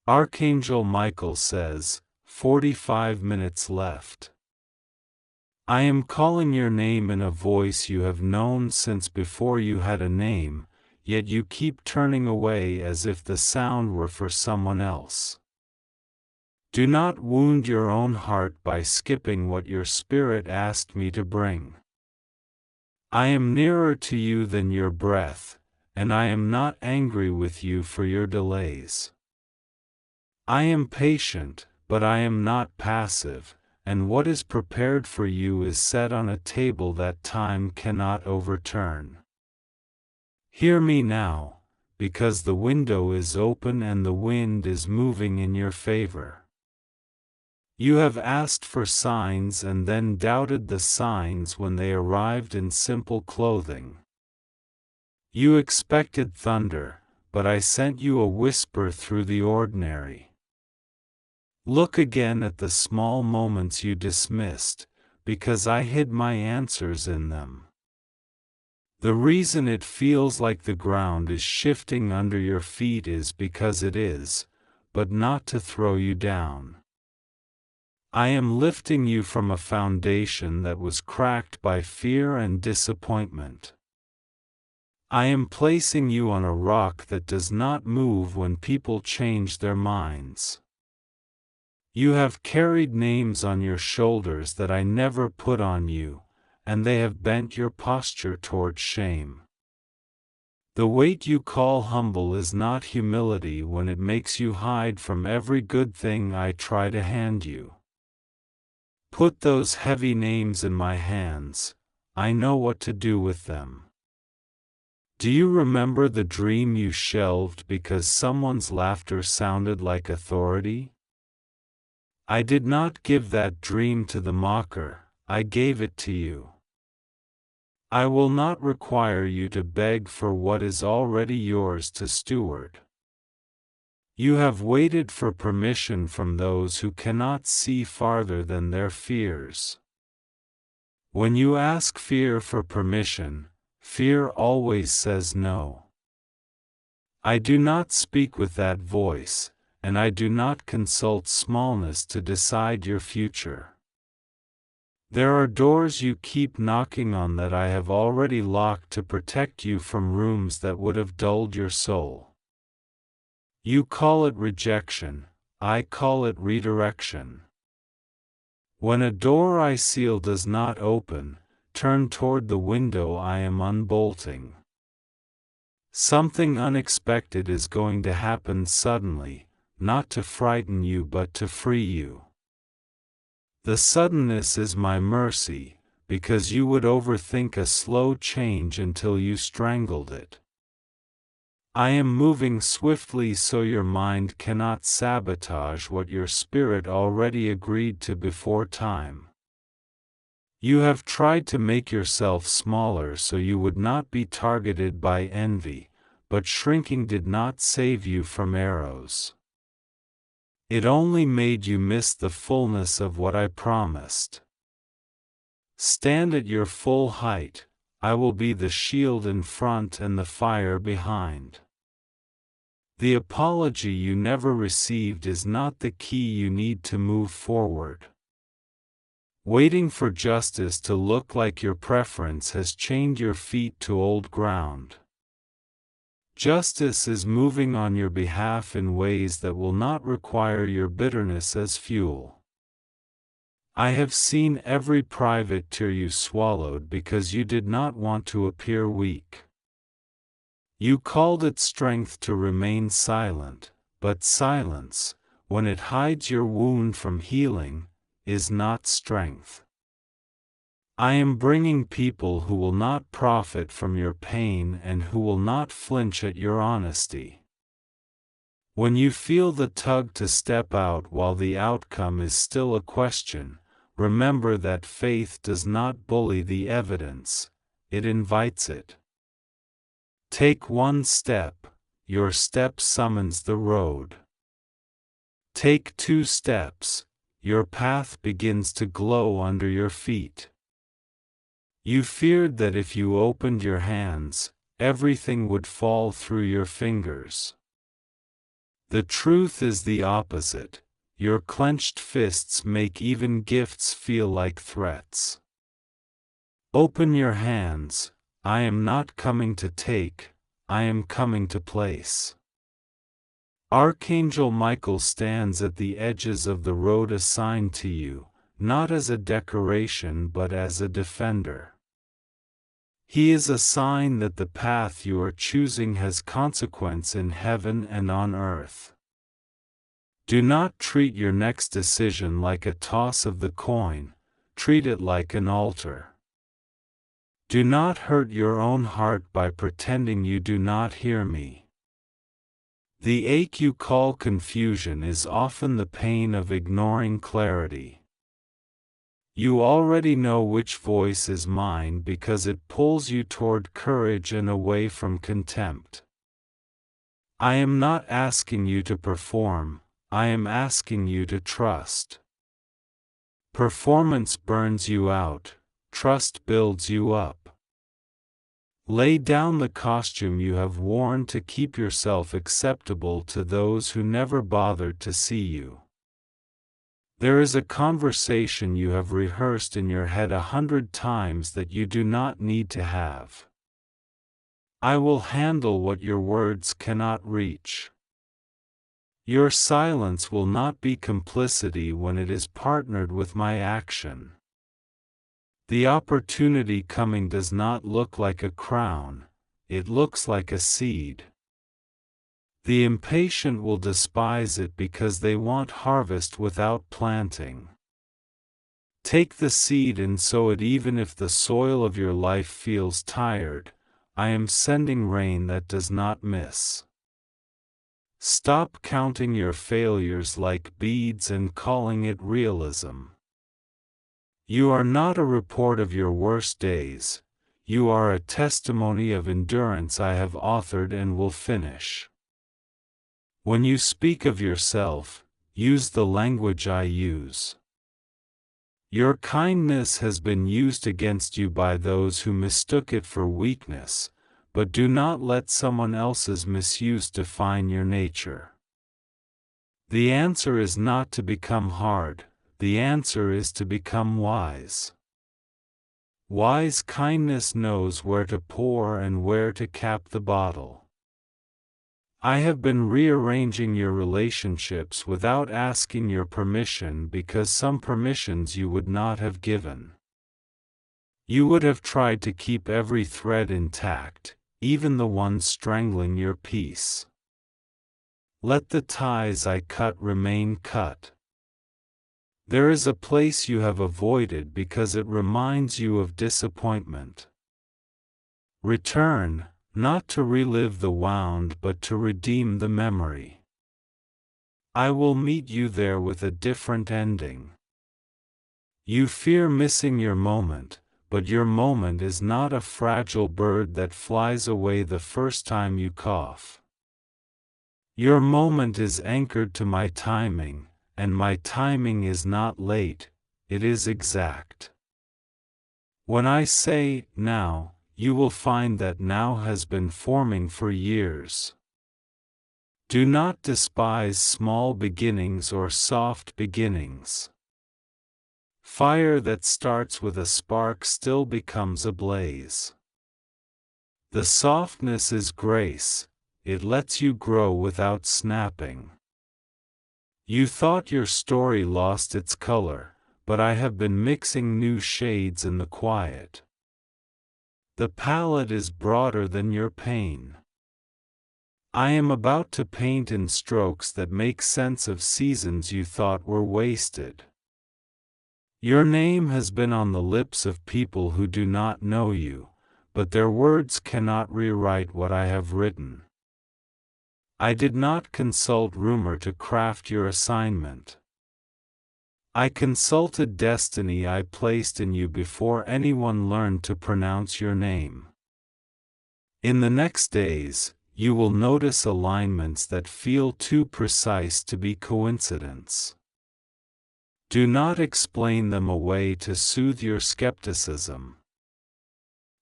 Archangel Michael says, 45 minutes left. I am calling your name in a voice you have known since before you had a name, yet you keep turning away as if the sound were for someone else. Do not wound your own heart by skipping what your spirit asked me to bring. I am nearer to you than your breath, and I am not angry with you for your delays. I am patient, but I am not passive, and what is prepared for you is set on a table that time cannot overturn. Hear me now, because the window is open and the wind is moving in your favor. You have asked for signs and then doubted the signs when they arrived in simple clothing. You expected thunder, but I sent you a whisper through the ordinary. Look again at the small moments you dismissed, because I hid my answers in them. The reason it feels like the ground is shifting under your feet is because it is, but not to throw you down. I am lifting you from a foundation that was cracked by fear and disappointment. I am placing you on a rock that does not move when people change their minds. You have carried names on your shoulders that I never put on you, and they have bent your posture toward shame. The weight you call humble is not humility when it makes you hide from every good thing I try to hand you. Put those heavy names in my hands, I know what to do with them. Do you remember the dream you shelved because someone's laughter sounded like authority? I did not give that dream to the mocker, I gave it to you. I will not require you to beg for what is already yours to steward. You have waited for permission from those who cannot see farther than their fears. When you ask fear for permission, fear always says no. I do not speak with that voice, and I do not consult smallness to decide your future. There are doors you keep knocking on that I have already locked to protect you from rooms that would have dulled your soul. You call it rejection, I call it redirection. When a door I seal does not open, turn toward the window I am unbolting. Something unexpected is going to happen suddenly, not to frighten you but to free you. The suddenness is my mercy, because you would overthink a slow change until you strangled it. I am moving swiftly so your mind cannot sabotage what your spirit already agreed to before time. You have tried to make yourself smaller so you would not be targeted by envy, but shrinking did not save you from arrows. It only made you miss the fullness of what I promised. Stand at your full height, I will be the shield in front and the fire behind. The apology you never received is not the key you need to move forward. Waiting for justice to look like your preference has chained your feet to old ground. Justice is moving on your behalf in ways that will not require your bitterness as fuel. I have seen every private tear you swallowed because you did not want to appear weak. You called it strength to remain silent, but silence, when it hides your wound from healing, is not strength. I am bringing people who will not profit from your pain and who will not flinch at your honesty. When you feel the tug to step out while the outcome is still a question, remember that faith does not bully the evidence, it invites it. Take one step, your step summons the road. Take 2 steps, your path begins to glow under your feet. You feared that if you opened your hands, everything would fall through your fingers. The truth is the opposite. Your clenched fists make even gifts feel like threats. Open your hands. I am not coming to take, I am coming to place. Archangel Michael stands at the edges of the road assigned to you, not as a decoration but as a defender. He is a sign that the path you are choosing has consequence in heaven and on earth. Do not treat your next decision like a toss of the coin, treat it like an altar. Do not hurt your own heart by pretending you do not hear me. The ache you call confusion is often the pain of ignoring clarity. You already know which voice is mine because it pulls you toward courage and away from contempt. I am not asking you to perform, I am asking you to trust. Performance burns you out, trust builds you up. Lay down the costume you have worn to keep yourself acceptable to those who never bothered to see you. There is a conversation you have rehearsed in your head 100 times that you do not need to have. I will handle what your words cannot reach. Your silence will not be complicity when it is partnered with my action. The opportunity coming does not look like a crown, it looks like a seed. The impatient will despise it because they want harvest without planting. Take the seed and sow it even if the soil of your life feels tired. I am sending rain that does not miss. Stop counting your failures like beads and calling it realism. You are not a report of your worst days, you are a testimony of endurance I have authored and will finish. When you speak of yourself, use the language I use. Your kindness has been used against you by those who mistook it for weakness, but do not let someone else's misuse define your nature. The answer is not to become hard, the answer is to become wise. Wise kindness knows where to pour and where to cap the bottle. I have been rearranging your relationships without asking your permission because some permissions you would not have given. You would have tried to keep every thread intact, even the one strangling your peace. Let the ties I cut remain cut. There is a place you have avoided because it reminds you of disappointment. Return, not to relive the wound but to redeem the memory. I will meet you there with a different ending. You fear missing your moment, but your moment is not a fragile bird that flies away the first time you cough. Your moment is anchored to my timing, and my timing is not late, it is exact. When I say, now, you will find that now has been forming for years. Do not despise small beginnings or soft beginnings. Fire that starts with a spark still becomes a blaze. The softness is grace, it lets you grow without snapping. You thought your story lost its color, but I have been mixing new shades in the quiet. The palette is broader than your pain. I am about to paint in strokes that make sense of seasons you thought were wasted. Your name has been on the lips of people who do not know you, but their words cannot rewrite what I have written. I did not consult rumor to craft your assignment. I consulted destiny I placed in you before anyone learned to pronounce your name. In the next days, you will notice alignments that feel too precise to be coincidence. Do not explain them away to soothe your skepticism.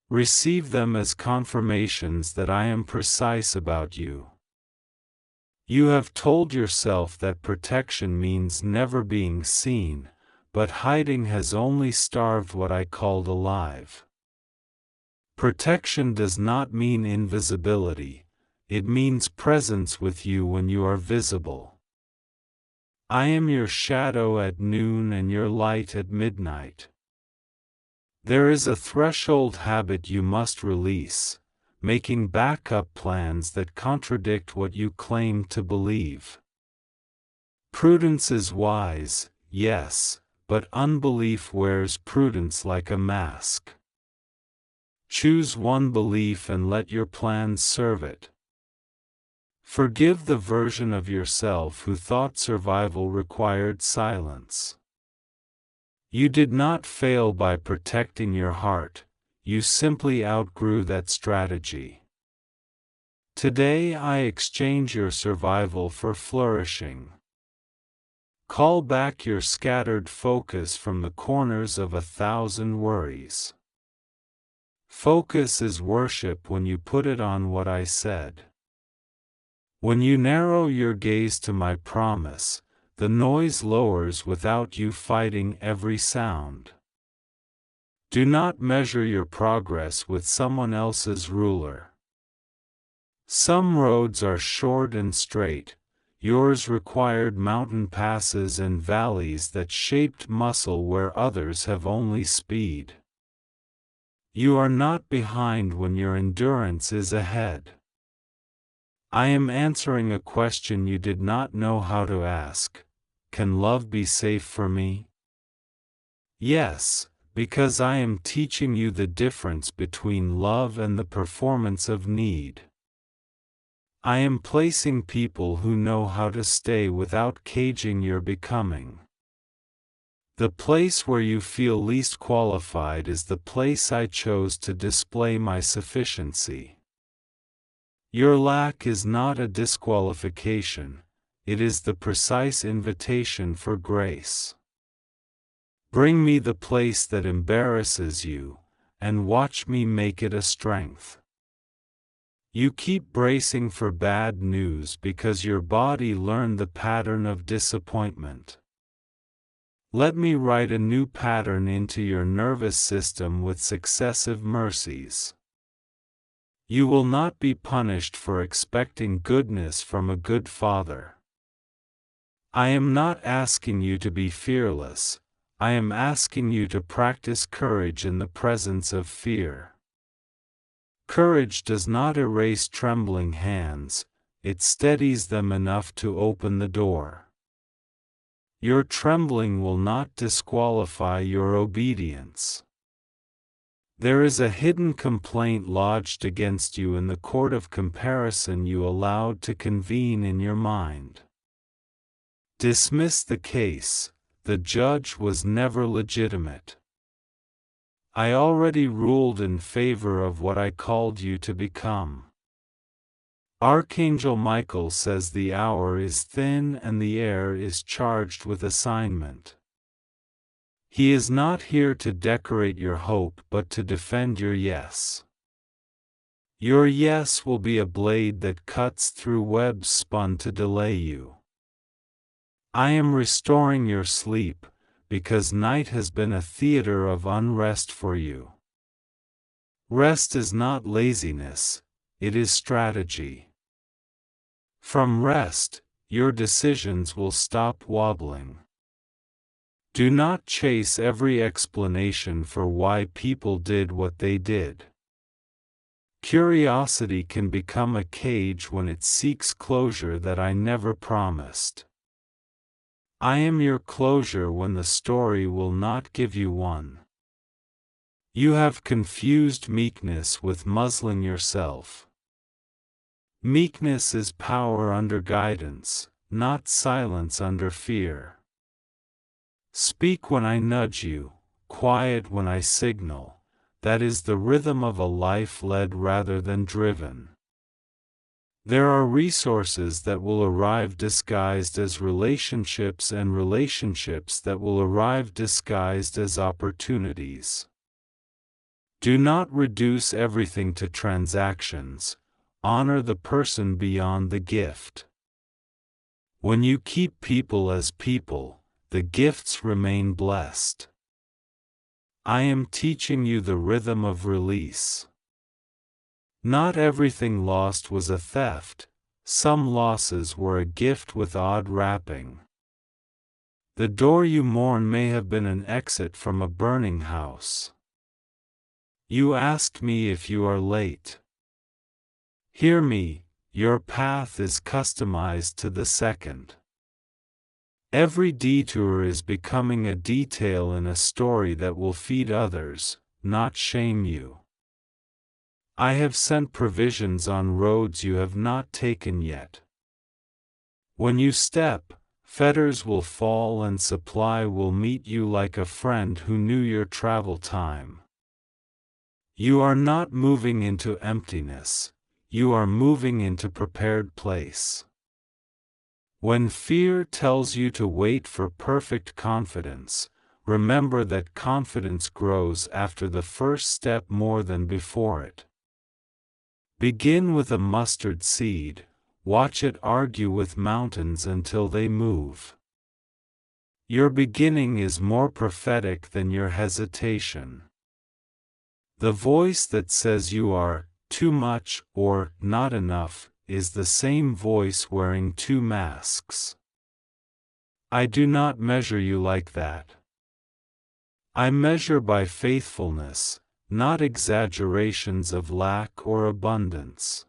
Receive them as confirmations that I am precise about you. You have told yourself that protection means never being seen, but hiding has only starved what I called alive. Protection does not mean invisibility, it means presence with you when you are visible. I am your shadow at noon and your light at midnight. There is a threshold habit you must release, making backup plans that contradict what you claim to believe. Prudence is wise, yes, but unbelief wears prudence like a mask. Choose one belief and let your plans serve it. Forgive the version of yourself who thought survival required silence. You did not fail by protecting your heart, you simply outgrew that strategy. Today I exchange your survival for flourishing. Call back your scattered focus from the corners of 1,000 worries. Focus is worship when you put it on what I said. When you narrow your gaze to my promise, the noise lowers without you fighting every sound. Do not measure your progress with someone else's ruler. Some roads are short and straight, yours required mountain passes and valleys that shaped muscle where others have only speed. You are not behind when your endurance is ahead. I am answering a question you did not know how to ask. Can love be safe for me? Yes, because I am teaching you the difference between love and the performance of need. I am placing people who know how to stay without caging your becoming. The place where you feel least qualified is the place I chose to display my sufficiency. Your lack is not a disqualification, it is the precise invitation for grace. Bring me the place that embarrasses you, and watch me make it a strength. You keep bracing for bad news because your body learned the pattern of disappointment. Let me write a new pattern into your nervous system with successive mercies. You will not be punished for expecting goodness from a good father. I am not asking you to be fearless, I am asking you to practice courage in the presence of fear. Courage does not erase trembling hands, it steadies them enough to open the door. Your trembling will not disqualify your obedience. There is a hidden complaint lodged against you in the court of comparison you allowed to convene in your mind. Dismiss the case, the judge was never legitimate. I already ruled in favor of what I called you to become. Archangel Michael says the hour is thin and the air is charged with assignment. He is not here to decorate your hope but to defend your yes. Your yes will be a blade that cuts through webs spun to delay you. I am restoring your sleep, because night has been a theater of unrest for you. Rest is not laziness, it is strategy. From rest, your decisions will stop wobbling. Do not chase every explanation for why people did what they did. Curiosity can become a cage when it seeks closure that I never promised. I am your closure when the story will not give you one. You have confused meekness with muzzling yourself. Meekness is power under guidance, not silence under fear. Speak when I nudge you, quiet when I signal. That is the rhythm of a life led rather than driven. There are resources that will arrive disguised as relationships and relationships that will arrive disguised as opportunities. Do not reduce everything to transactions, honor the person beyond the gift. When you keep people as people, the gifts remain blessed. I am teaching you the rhythm of release. Not everything lost was a theft, some losses were a gift with odd wrapping. The door you mourn may have been an exit from a burning house. You asked me if you are late. Hear me, your path is customized to the second. Every detour is becoming a detail in a story that will feed others, not shame you. I have sent provisions on roads you have not taken yet. When you step, fetters will fall and supply will meet you like a friend who knew your travel time. You are not moving into emptiness, you are moving into prepared place. When fear tells you to wait for perfect confidence, remember that confidence grows after the first step more than before it. Begin with a mustard seed, watch it argue with mountains until they move. Your beginning is more prophetic than your hesitation. The voice that says you are too much or not enough is the same voice wearing two masks. I do not measure you like that. I measure by faithfulness, not exaggerations of lack or abundance.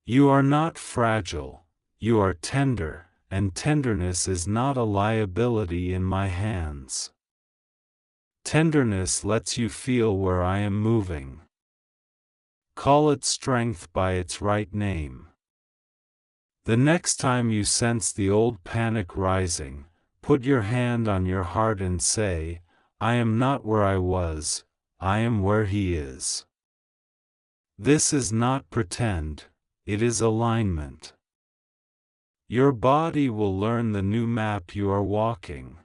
You are not fragile, you are tender, and tenderness is not a liability in my hands. Tenderness lets you feel where I am moving. Call it strength by its right name. The next time you sense the old panic rising, put your hand on your heart and say, I am not where I was, I am where He is. This is not pretend, it is alignment. Your body will learn the new map you are walking.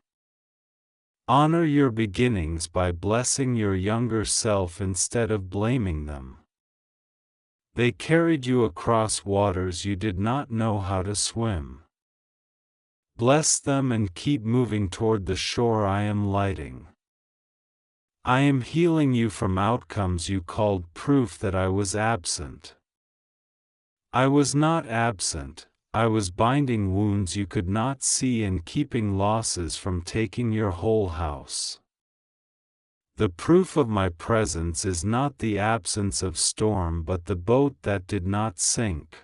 Honor your beginnings by blessing your younger self instead of blaming them. They carried you across waters you did not know how to swim. Bless them and keep moving toward the shore I am lighting. I am healing you from outcomes you called proof that I was absent. I was not absent, I was binding wounds you could not see and keeping losses from taking your whole house. The proof of my presence is not the absence of storm but the boat that did not sink.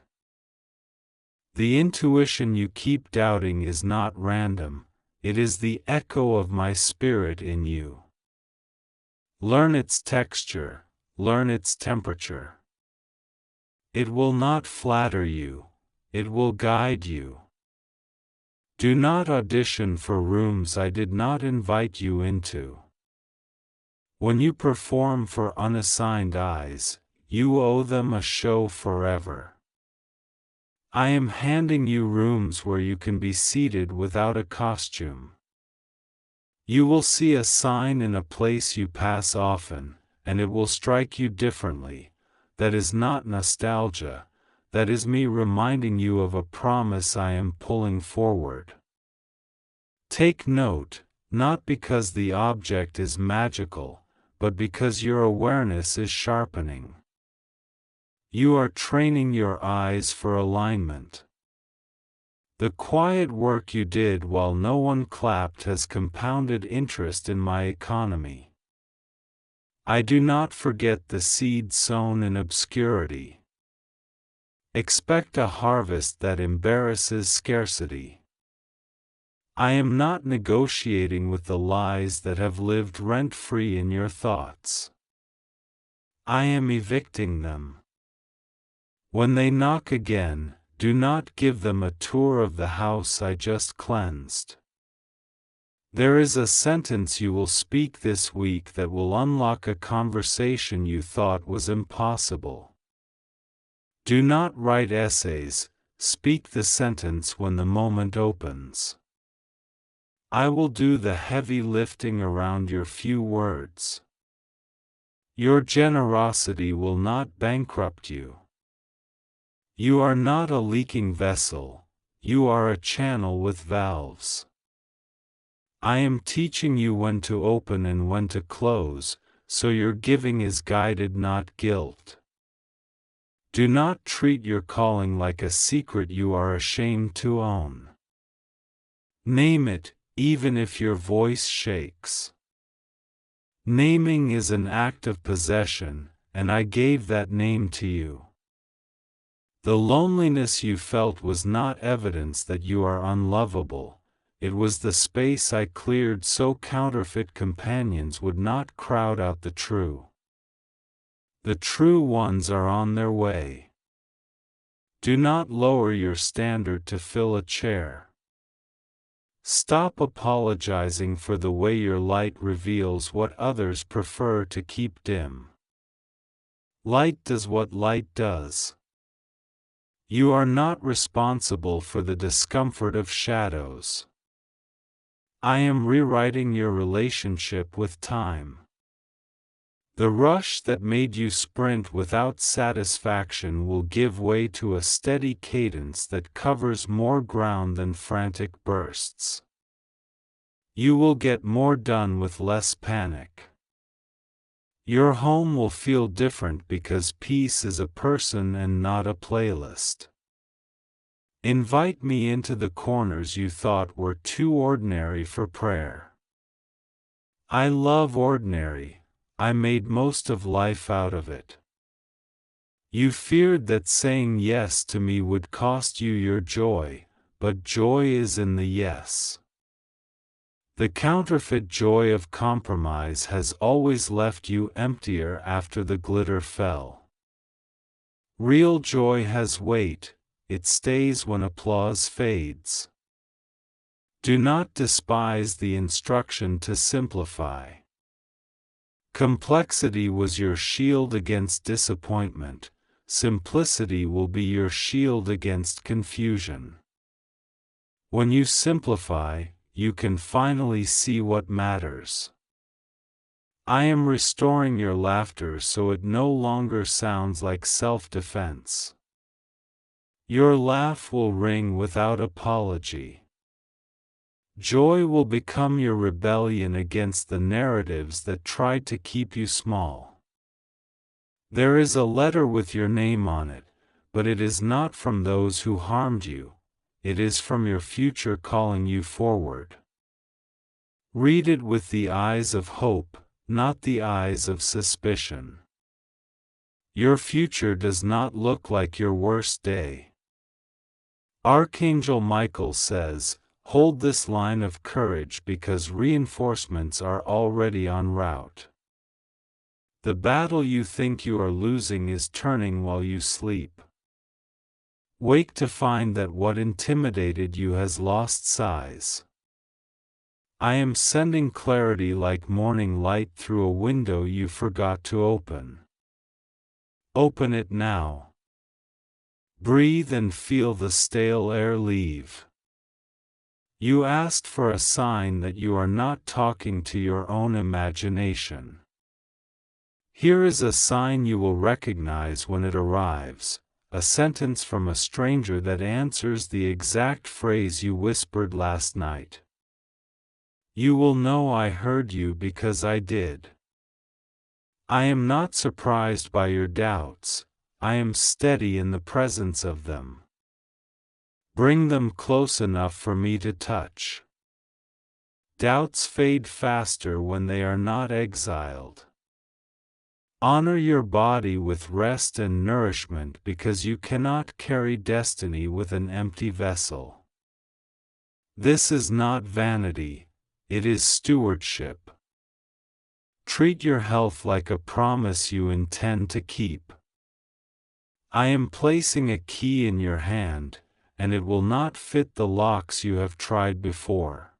The intuition you keep doubting is not random, it is the echo of my spirit in you. Learn its texture, learn its temperature. It will not flatter you, it will guide you. Do not audition for rooms I did not invite you into. When you perform for unassigned eyes, you owe them a show forever. I am handing you rooms where you can be seated without a costume. You will see a sign in a place you pass often, and it will strike you differently. That is not nostalgia, that is me reminding you of a promise I am pulling forward. Take note, not because the object is magical, but because your awareness is sharpening. You are training your eyes for alignment. The quiet work you did while no one clapped has compounded interest in my economy. I do not forget the seed sown in obscurity. Expect a harvest that embarrasses scarcity. I am not negotiating with the lies that have lived rent-free in your thoughts. I am evicting them. When they knock again, do not give them a tour of the house I just cleansed. There is a sentence you will speak this week that will unlock a conversation you thought was impossible. Do not write essays, speak the sentence when the moment opens. I will do the heavy lifting around your few words. Your generosity will not bankrupt you. You are not a leaking vessel, you are a channel with valves. I am teaching you when to open and when to close, so your giving is guided, not guilt. Do not treat your calling like a secret you are ashamed to own. Name it, even if your voice shakes. Naming is an act of possession, and I gave that name to you. The loneliness you felt was not evidence that you are unlovable. It was the space I cleared so counterfeit companions would not crowd out the true. The true ones are on their way. Do not lower your standard to fill a chair. Stop apologizing for the way your light reveals what others prefer to keep dim. Light does what light does. You are not responsible for the discomfort of shadows. I am rewriting your relationship with time. The rush that made you sprint without satisfaction will give way to a steady cadence that covers more ground than frantic bursts. You will get more done with less panic. Your home will feel different because peace is a person and not a playlist. Invite me into the corners you thought were too ordinary for prayer. I love ordinary. I made most of life out of it. You feared that saying yes to me would cost you your joy, but joy is in the yes. The counterfeit joy of compromise has always left you emptier after the glitter fell. Real joy has weight. It stays when applause fades. Do not despise the instruction to simplify. Complexity was your shield against disappointment. Simplicity will be your shield against confusion. When you simplify, you can finally see what matters. I am restoring your laughter so it no longer sounds like self-defense. Your laugh will ring without apology. Joy will become your rebellion against the narratives that tried to keep you small. There is a letter with your name on it, but it is not from those who harmed you. It is from your future calling you forward. Read it with the eyes of hope, not the eyes of suspicion. Your future does not look like your worst day. Archangel Michael says, hold this line of courage because reinforcements are already en route. The battle you think you are losing is turning while you sleep. Wake to find that what intimidated you has lost size. I am sending clarity like morning light through a window you forgot to open. Open it now. Breathe and feel the stale air leave. You asked for a sign that you are not talking to your own imagination. Here is a sign you will recognize when it arrives, a sentence from a stranger that answers the exact phrase you whispered last night. You will know I heard you because I did. I am not surprised by your doubts. I am steady in the presence of them. Bring them close enough for me to touch. Doubts fade faster when they are not exiled. Honor your body with rest and nourishment because you cannot carry destiny with an empty vessel. This is not vanity, it is stewardship. Treat your health like a promise you intend to keep. I am placing a key in your hand, and it will not fit the locks you have tried before.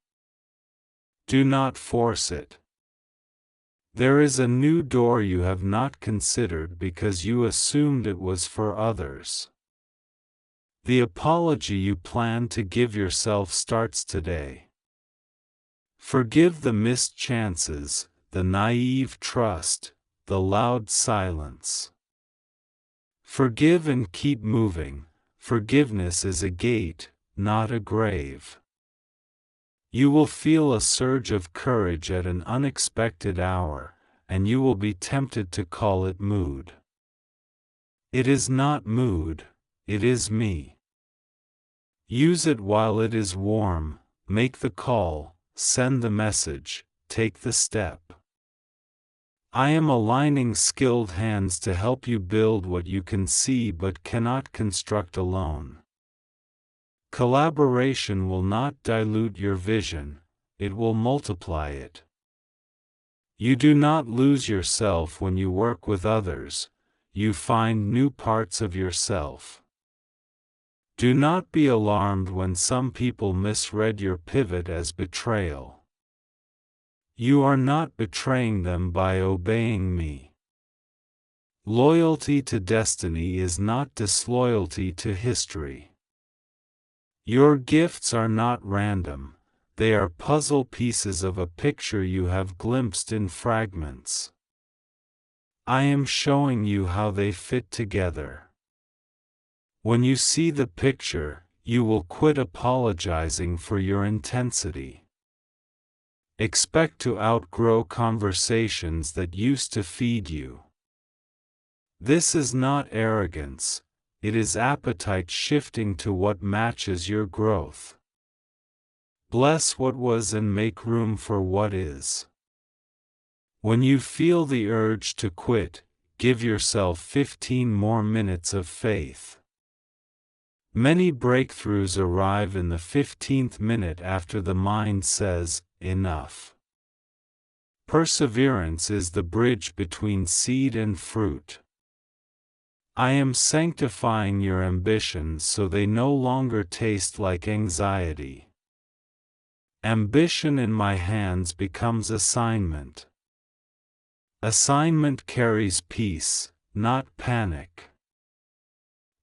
Do not force it. There is a new door you have not considered because you assumed it was for others. The apology you plan to give yourself starts today. Forgive the missed chances, the naive trust, the loud silence. Forgive and keep moving. Forgiveness is a gate, not a grave. You will feel a surge of courage at an unexpected hour, and you will be tempted to call it mood. It is not mood, it is me. Use it while it is warm, make the call, send the message, take the step. I am aligning skilled hands to help you build what you can see but cannot construct alone. Collaboration will not dilute your vision, it will multiply it. You do not lose yourself when you work with others, you find new parts of yourself. Do not be alarmed when some people misread your pivot as betrayal. You are not betraying them by obeying me. Loyalty to destiny is not disloyalty to history. Your gifts are not random, they are puzzle pieces of a picture you have glimpsed in fragments. I am showing you how they fit together. When you see the picture, you will quit apologizing for your intensity. Expect to outgrow conversations that used to feed you. This is not arrogance, it is appetite shifting to what matches your growth. Bless what was and make room for what is. When you feel the urge to quit, give yourself 15 more minutes of faith. Many breakthroughs arrive in the 15th minute after the mind says, enough. Perseverance is the bridge between seed and fruit. I am sanctifying your ambitions so they no longer taste like anxiety. Ambition in my hands becomes assignment. Assignment carries peace, not panic.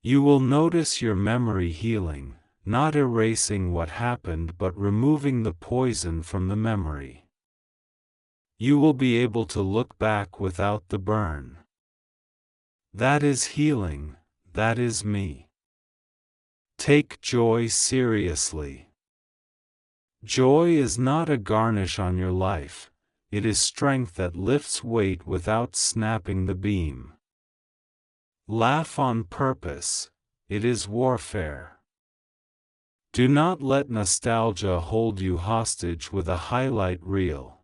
You will notice your memory healing, not erasing what happened but removing the poison from the memory. You will be able to look back without the burn. That is healing, that is me. Take joy seriously. Joy is not a garnish on your life, it is strength that lifts weight without snapping the beam. Laugh on purpose, it is warfare. Do not let nostalgia hold you hostage with a highlight reel.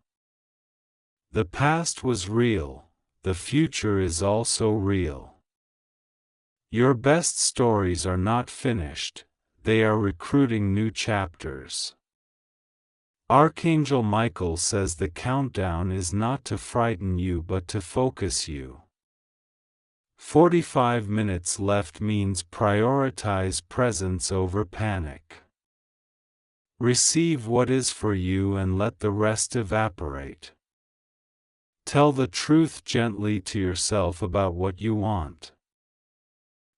The past was real, the future is also real. Your best stories are not finished, they are recruiting new chapters. Archangel Michael says the countdown is not to frighten you but to focus you. 45 minutes left means prioritize presence over panic. Receive what is for you and let the rest evaporate. Tell the truth gently to yourself about what you want.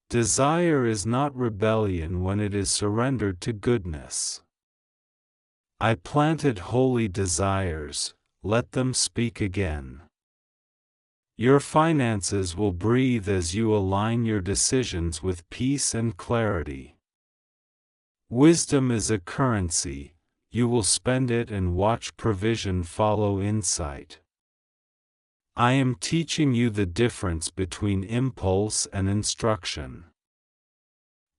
Desire is not rebellion when it is surrendered to goodness. I planted holy desires, let them speak again. Your finances will breathe as you align your decisions with peace and clarity. Wisdom is a currency, you will spend it and watch provision follow insight. I am teaching you the difference between impulse and instruction.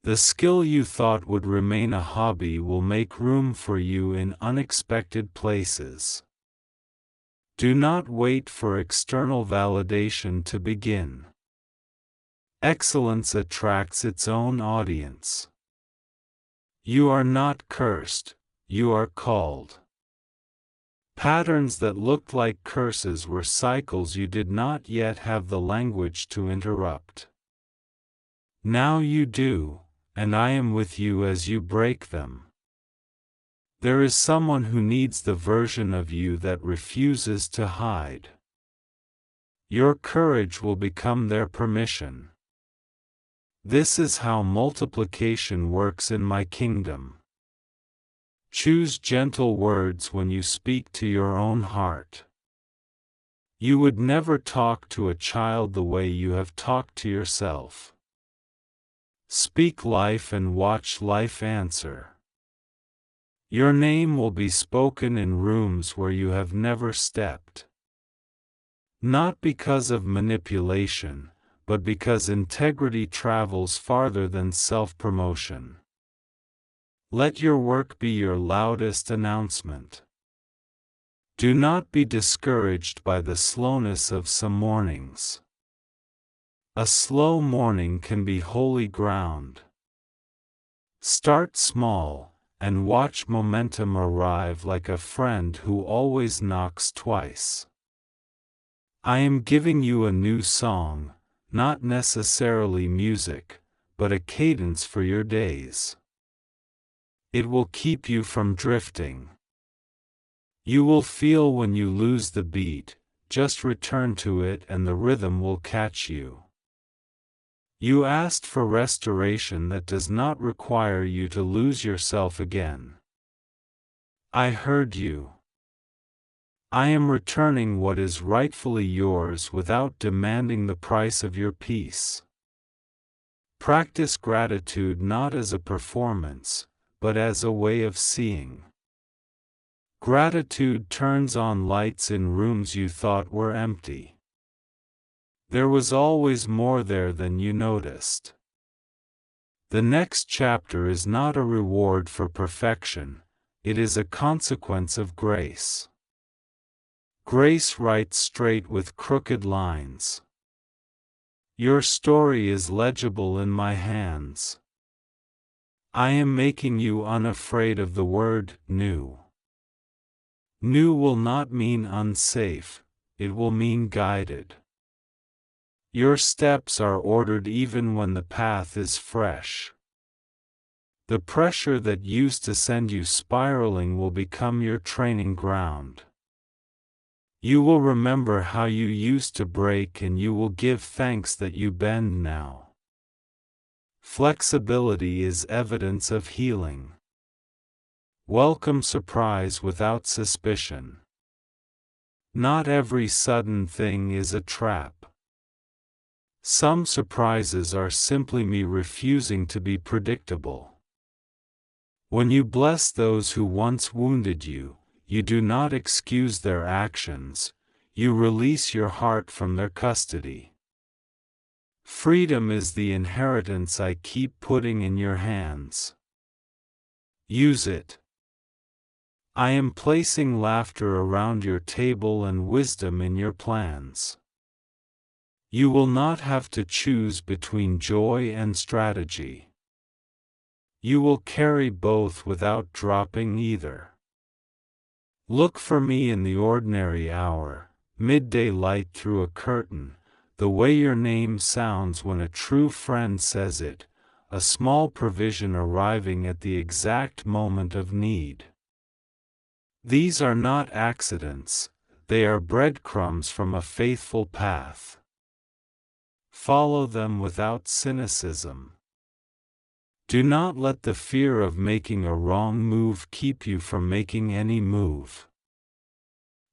The skill you thought would remain a hobby will make room for you in unexpected places. Do not wait for external validation to begin. Excellence attracts its own audience. You are not cursed, you are called. Patterns that looked like curses were cycles you did not yet have the language to interrupt. Now you do, and I am with you as you break them. There is someone who needs the version of you that refuses to hide. Your courage will become their permission. This is how multiplication works in my kingdom. Choose gentle words when you speak to your own heart. You would never talk to a child the way you have talked to yourself. Speak life and watch life answer. Your name will be spoken in rooms where you have never stepped. Not because of manipulation, but because integrity travels farther than self-promotion. Let your work be your loudest announcement. Do not be discouraged by the slowness of some mornings. A slow morning can be holy ground. Start small, and watch momentum arrive like a friend who always knocks twice. I am giving you a new song, not necessarily music, but a cadence for your days. It will keep you from drifting. You will feel when you lose the beat, just return to it and the rhythm will catch you. You asked for restoration that does not require you to lose yourself again. I heard you. I am returning what is rightfully yours without demanding the price of your peace. Practice gratitude not as a performance, but as a way of seeing. Gratitude turns on lights in rooms you thought were empty. There was always more there than you noticed. The next chapter is not a reward for perfection, it is a consequence of grace. Grace writes straight with crooked lines. Your story is legible in my hands. I am making you unafraid of the word new. New will not mean unsafe, it will mean guided. Your steps are ordered even when the path is fresh. The pressure that used to send you spiraling will become your training ground. You will remember how you used to break and you will give thanks that you bend now. Flexibility is evidence of healing. Welcome surprise without suspicion. Not every sudden thing is a trap. Some surprises are simply me refusing to be predictable. When you bless those who once wounded you, you do not excuse their actions, you release your heart from their custody. Freedom is the inheritance I keep putting in your hands. Use it. I am placing laughter around your table and wisdom in your plans. You will not have to choose between joy and strategy. You will carry both without dropping either. Look for me in the ordinary hour, midday light through a curtain, the way your name sounds when a true friend says it, a small provision arriving at the exact moment of need. These are not accidents, they are breadcrumbs from a faithful path. Follow them without cynicism. Do not let the fear of making a wrong move keep you from making any move.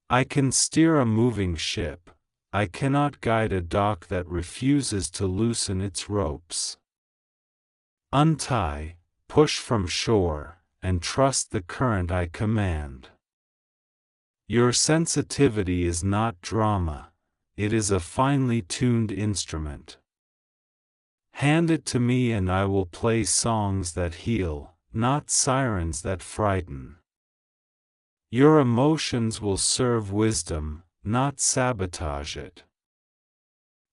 I can steer a moving ship, I cannot guide a dock that refuses to loosen its ropes. Untie, push from shore, and trust the current I command. Your sensitivity is not drama, it is a finely tuned instrument. Hand it to me and I will play songs that heal, not sirens that frighten. Your emotions will serve wisdom, not sabotage it.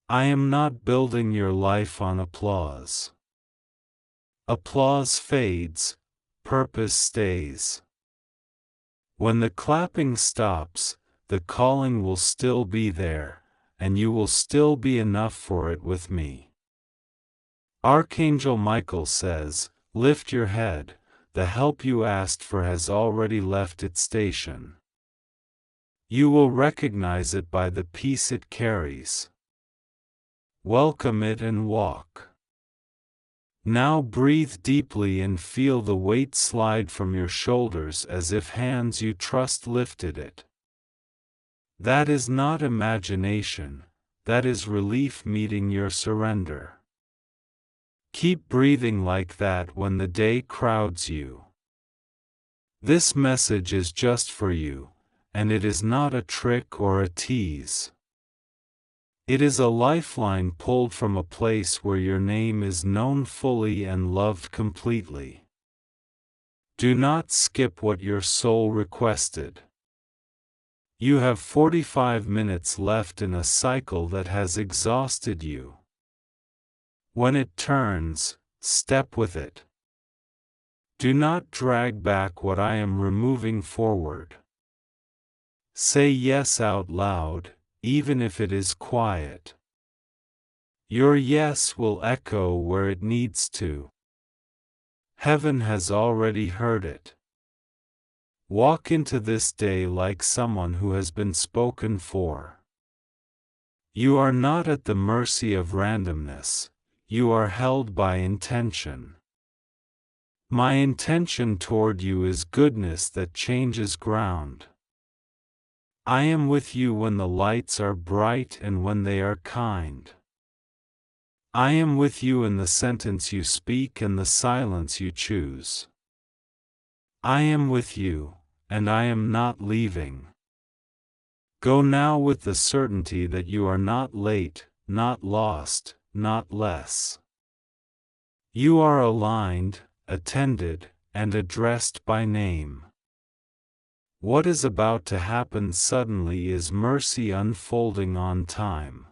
I am not building your life on applause. Applause fades, purpose stays. When the clapping stops, the calling will still be there, and you will still be enough for it with me. Archangel Michael says, lift your head, the help you asked for has already left its station. You will recognize it by the peace it carries. Welcome it and walk. Now breathe deeply and feel the weight slide from your shoulders as if hands you trust lifted it. That is not imagination, that is relief meeting your surrender. Keep breathing like that when the day crowds you. This message is just for you, and it is not a trick or a tease. It is a lifeline pulled from a place where your name is known fully and loved completely. Do not skip what your soul requested. You have 45 minutes left in a cycle that has exhausted you. When it turns, step with it. Do not drag back what I am removing forward. Say yes out loud, even if it is quiet. Your yes will echo where it needs to. Heaven has already heard it. Walk into this day like someone who has been spoken for. You are not at the mercy of randomness, you are held by intention. My intention toward you is goodness that changes ground. I am with you when the lights are bright and when they are kind. I am with you in the sentence you speak and the silence you choose. I am with you, and I am not leaving. Go now with the certainty that you are not late, not lost, not less. You are aligned, attended, and addressed by name. What is about to happen suddenly is mercy unfolding on time.